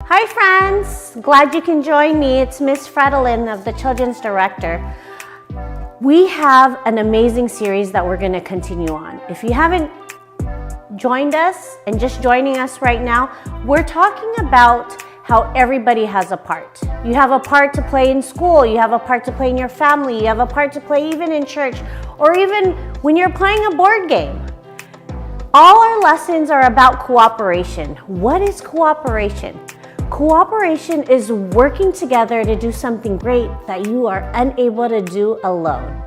Hi friends, glad you can join me. It's Miss Fredelin of the Children's Director. We have an amazing series that we're going to continue on. If you haven't joined us and just joining us right now, we're talking about how everybody has a part. You have a part to play in school, you have a part to play in your family, you have a part to play even in church, or even when you're playing a board game. All our lessons are about cooperation. What is cooperation? Cooperation is working together to do something great that you are unable to do alone.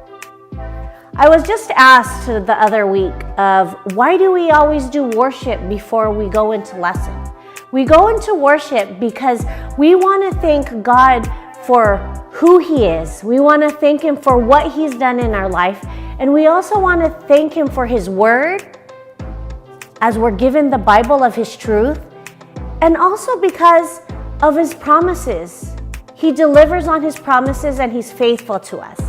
I was just asked the other week of why do we always do worship before we go into lesson? We go into worship because we want to thank God for who He is. We want to thank Him for what He's done in our life. And we also want to thank Him for His Word as we're given the Bible of His truth. And also because of His promises. He delivers on His promises and He's faithful to us.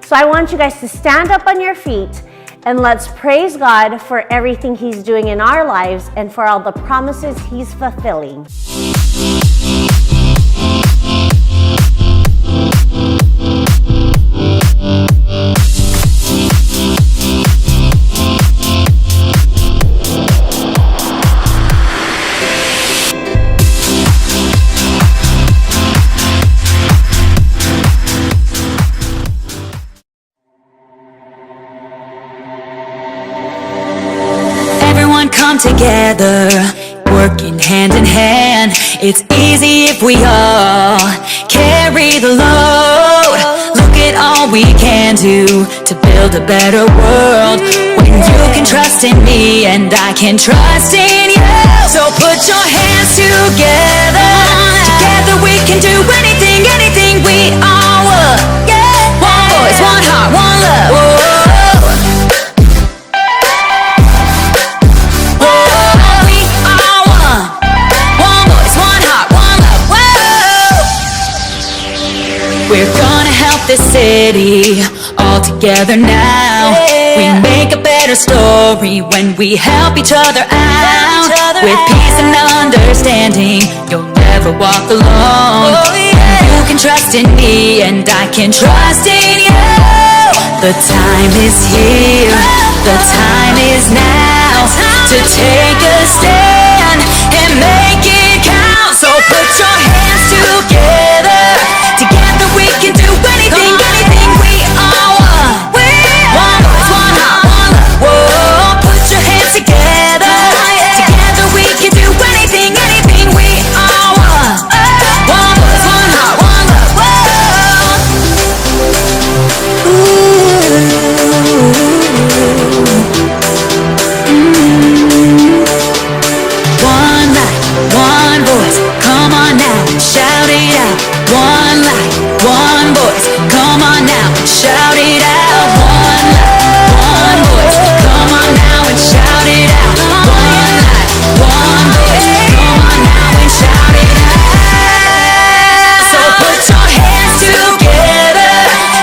So I want you guys to stand up on your feet and let's praise God for everything He's doing in our lives and for all the promises He's fulfilling. Come together, working hand in hand. It's easy if we all carry the load. Look at all we can do to build a better world. When you can trust in me and I can trust in you. So put your hands together. Together we can do anything, anything we all want. One voice, one heart, one love. Whoa. We're gonna help this city all together now. We make a better story when we help each other out. With peace and understanding, you'll never walk alone. You can trust in me and I can trust in you. The time is here, the time is now to take a stand and make it count. So put your hands together. Together we can do anything, anything we all want. One voice, one heart, one love. Whoa, put your hands together. Together we can do anything, anything we all want. One voice, one heart, one love. One light, one voice. Come on now, shout it out. One light, one voice, come on now and shout it out. One light, one voice, come on now and shout it out. One light, one voice, come on now and shout it out. So put your hands together.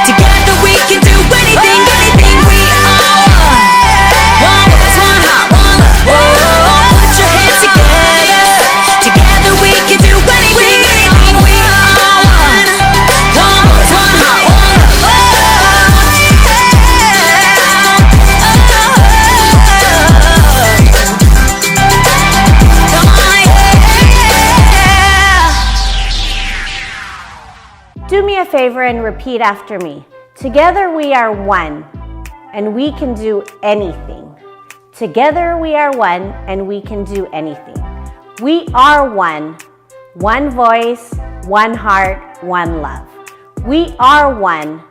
Together we can do anything, anything we all want. One voice, one heart, one love. Whoa, put your hands together. Together we can do anything, anything we all want. One voice, one heart, one love. Do me a favor and repeat after me. Together we are one, and we can do anything. Together we are one, and we can do anything. We are one voice, one heart, one love. We are one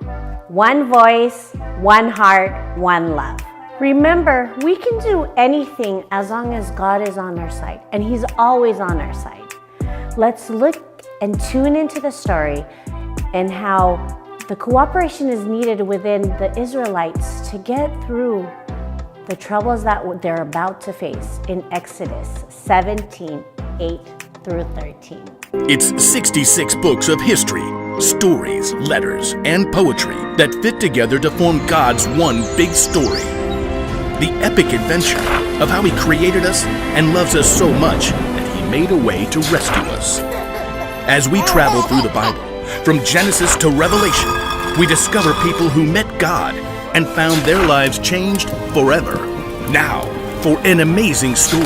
voice, one heart, one love. Remember, we can do anything as long as God is on our side, and He's always on our side. Let's look and tune into the story and how the cooperation is needed within the Israelites to get through the troubles that they're about to face in Exodus 17, 8 through 13. It's 66 books of history, stories, letters, and poetry that fit together to form God's one big story. The epic adventure of how He created us and loves us so much that He made a way to rescue us. As we travel through the Bible, from Genesis to Revelation, we discover people who met God and found their lives changed forever. Now, for an amazing story,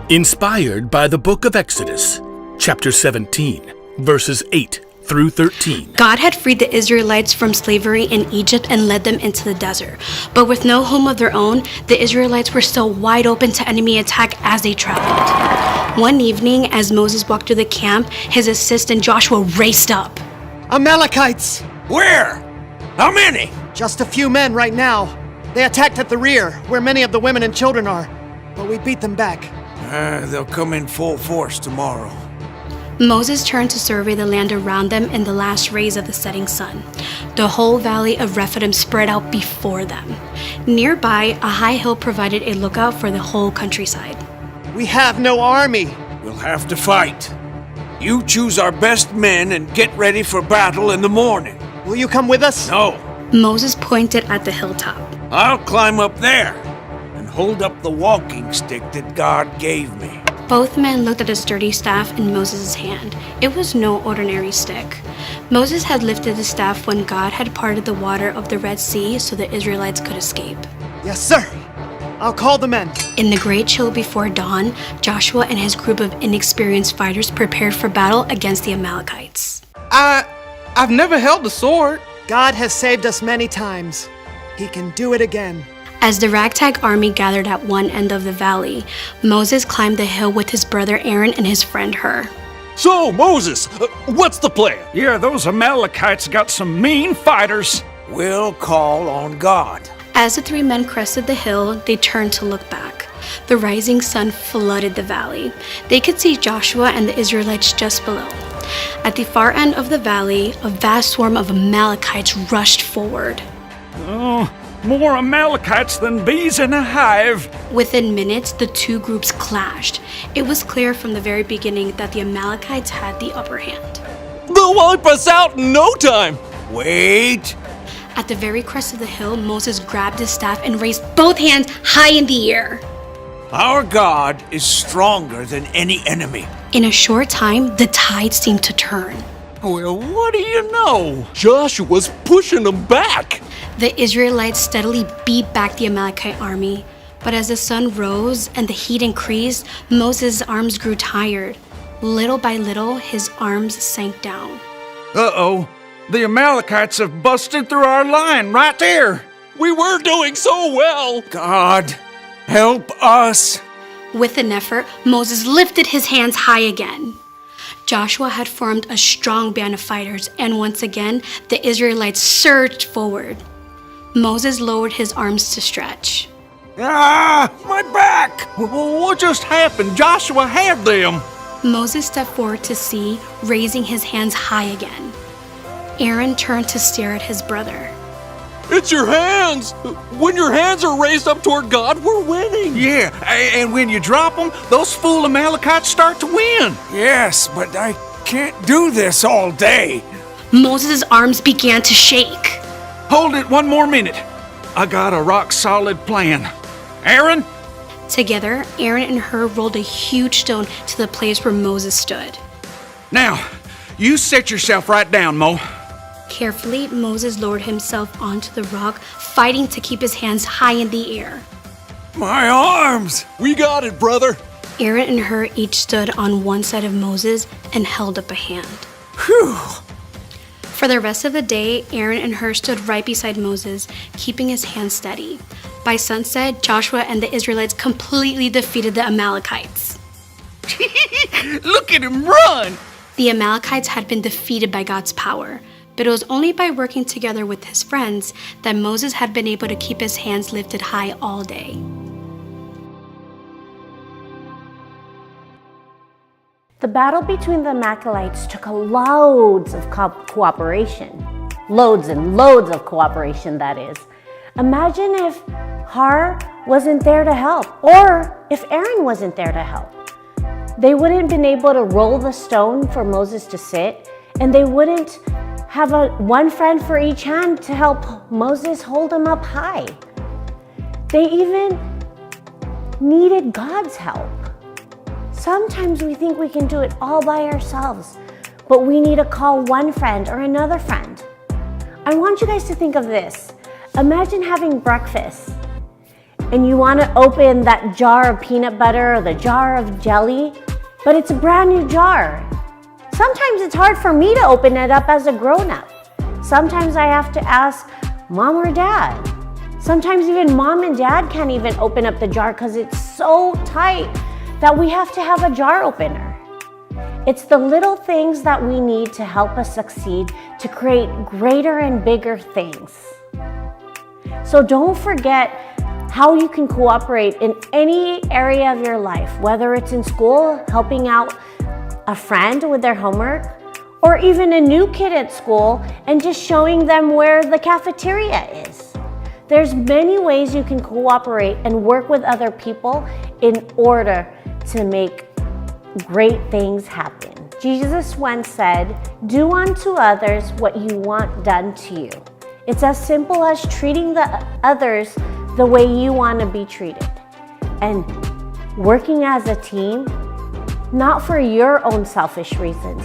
inspired by the book of Exodus, chapter 17, verses 8 through 13. God had freed the Israelites from slavery in Egypt and led them into the desert. But with no home of their own, the Israelites were still wide open to enemy attack as they traveled. One evening, as Moses walked through the camp, his assistant Joshua raced up. Amalekites! Where? How many? Just a few men right now. They attacked at the rear, where many of the women and children are. But we beat them back. They'll come in full force tomorrow. Moses turned to survey the land around them in the last rays of the setting sun. The whole valley of Rephidim spread out before them. Nearby, a high hill provided a lookout for the whole countryside. We have no army. We'll have to fight. You choose our best men and get ready for battle in the morning. Will you come with us? No, Moses pointed at the hilltop. I'll climb up there and hold up the walking stick that God gave me. Both men looked at a sturdy staff in Moses' hand. It was no ordinary stick. Moses had lifted the staff when God had parted the water of the Red Sea so the Israelites could escape. Yes, sir. I'll call the men. In the great chill before dawn, Joshua and his group of inexperienced fighters prepared for battle against the Amalekites. I've never held a sword. God has saved us many times. He can do it again. As the ragtag army gathered at one end of the valley, Moses climbed the hill with his brother Aaron and his friend Hur. So, Moses, what's the plan? Yeah, those Amalekites got some mean fighters. We'll call on God. As the three men crested the hill, they turned to look back. The rising sun flooded the valley. They could see Joshua and the Israelites just below. At the far end of the valley, a vast swarm of Amalekites rushed forward. Oh, more Amalekites than bees in a hive. Within minutes, the two groups clashed. It was clear from the very beginning that the Amalekites had the upper hand. They'll wipe us out in no time. Wait. At the very crest of the hill, Moses grabbed his staff and raised both hands high in the air. Our God is stronger than any enemy. In a short time, the tide seemed to turn. Well, what do you know? Joshua's pushing them back. The Israelites steadily beat back the Amalekite army. But as the sun rose and the heat increased, Moses' arms grew tired. Little by little, his arms sank down. Uh-oh. The Amalekites have busted through our line right there. We were doing so well. God, help us. With an effort, Moses lifted his hands high again. Joshua had formed a strong band of fighters, and once again, the Israelites surged forward. Moses lowered his arms to stretch. Ah, my back! What just happened? Joshua had them. Moses stepped forward to see, raising his hands high again. Aaron turned to stare at his brother. It's your hands. When your hands are raised up toward God, we're winning. Yeah, and when you drop them, those fool Amalekites start to win. Yes, but I can't do this all day. Moses' arms began to shake. Hold it one more minute. I got a rock-solid plan. Aaron? Together, Aaron and Hur rolled a huge stone to the place where Moses stood. Now, you set yourself right down, Mo. Carefully, Moses lowered himself onto the rock, fighting to keep his hands high in the air. My arms! We got it, brother. Aaron and Hur each stood on one side of Moses and held up a hand. Whew! For the rest of the day, Aaron and Hur stood right beside Moses, keeping his hands steady. By sunset, Joshua and the Israelites completely defeated the Amalekites. Look at him run! The Amalekites had been defeated by God's power, but it was only by working together with his friends that Moses had been able to keep his hands lifted high all day. The battle between the Amalekites took loads of cooperation. Loads and loads of cooperation, that is. Imagine if Hur wasn't there to help, or if Aaron wasn't there to help. They wouldn't have been able to roll the stone for Moses to sit, and they wouldn't have one friend for each hand to help Moses hold him up high. They even needed God's help. Sometimes we think we can do it all by ourselves, but we need to call one friend or another friend. I want you guys to think of this. Imagine having breakfast and you want to open that jar of peanut butter or the jar of jelly, but it's a brand new jar. Sometimes it's hard for me to open it up as a grown-up. Sometimes I have to ask mom or dad. Sometimes even mom and dad can't even open up the jar because it's so tight that we have to have a jar opener. It's the little things that we need to help us succeed to create greater and bigger things. So don't forget how you can cooperate in any area of your life, whether it's in school, helping out a friend with their homework, or even a new kid at school and just showing them where the cafeteria is. There's many ways you can cooperate and work with other people in order to make great things happen. Jesus once said, "Do unto others what you want done to you." It's as simple as treating the others the way you want to be treated and working as a team, not for your own selfish reasons,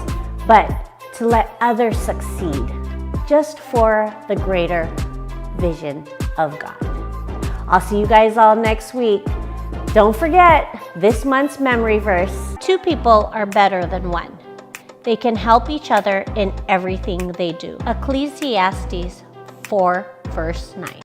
but to let others succeed, just for the greater vision of God. I'll see you guys all next week. Don't forget this month's memory verse: 2 people are better than 1. They can help each other in everything they do. Ecclesiastes 4 verse 9.